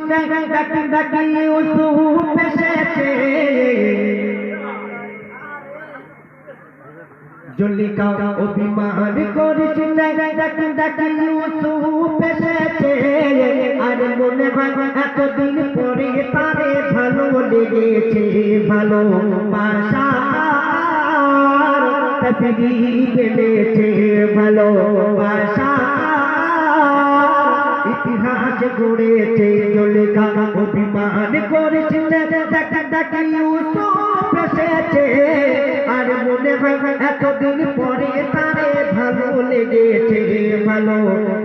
ডাকি ডাকি ইউসুফ এসেছে জুলিকা অভিমান করিস ডাকি ডাকি ইউসুফ এসেছে আর মনে হয় এতদিন পরে তারে ভালো লেগেছে ভালো বাসা পেলেছে ভালো বাসা ইতিহাস গড়েছে জুলিকা অভিমান করেছে ডাকি ডাকি ইউসুফ এসেছে আর মনে হয় এতদিন পরে তারে ভালো লেগেছে ভালো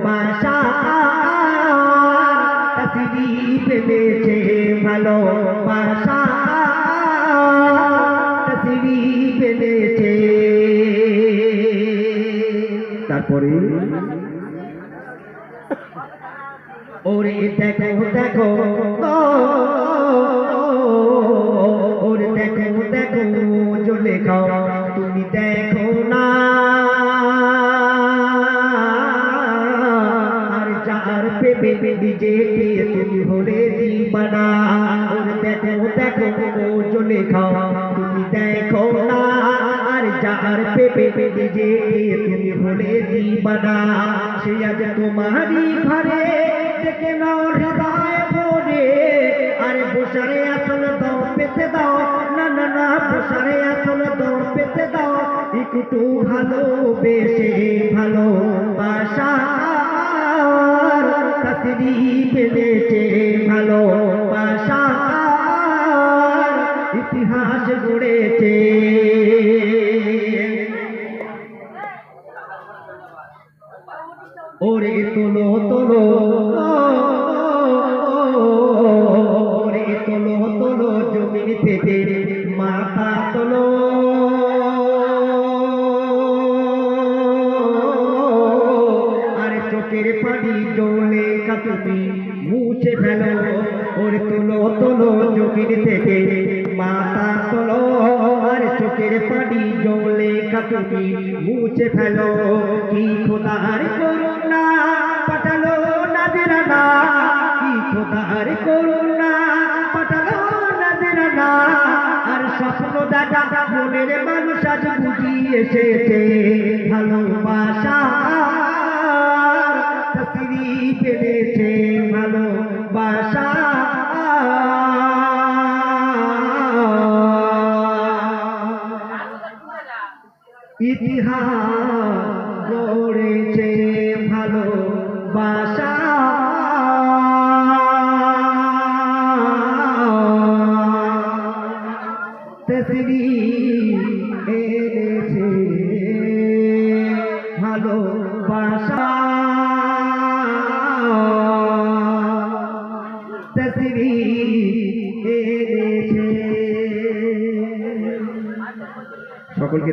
বাসা পেলেছে ভালো বাসা পেলেছে তারপরে ওরে দেখো দেখো ওরে দেখো দেখো জুলিকা তুমি দেখো না আর যার পেপে নিজেকে তুমি হলে দিবানা ওরে দেখো দেখো জুলিকা তুমি দেখো না আর যার পেপে নিজেকে তুমি হলে দিবানা সে আজ তোমারই ঘরে দেখে নাও হৃদয় ভরে আরে বসারে আসল দাও পেতে দাও না না না বসারে আসল দাও পেতে দাও একটু ভালোবেসে ভালো বাসার কাছরি পেলেছে ভালো বাসার ইতিহাস গড়েছে ওরে তোলো তোলো ওরে তোলো তোলো জমিন থেকে মাথা তোলো আর চোখের পানি জলে তুমি মুছে ফেলো ওরে তোলো তোলো জমিন থেকে মাথা তোলো আর চোখের পানি জলে তুমি মুছে ফেলো কি খোদার করুণা পাঠালো নাজরানা কি খোদার করুণা পাঠালো নাজরানা আর স্বপ্ন দেখা মনের মানুষ আজ বুঝি এসেছে ভালোবাসা চাকরি পেলেছে ভালোবাসা ইতিহাস গড়েছে ভালোবাসা তেসরি এনেছে ভালোবাসা তেসরি এনেছে সকলকে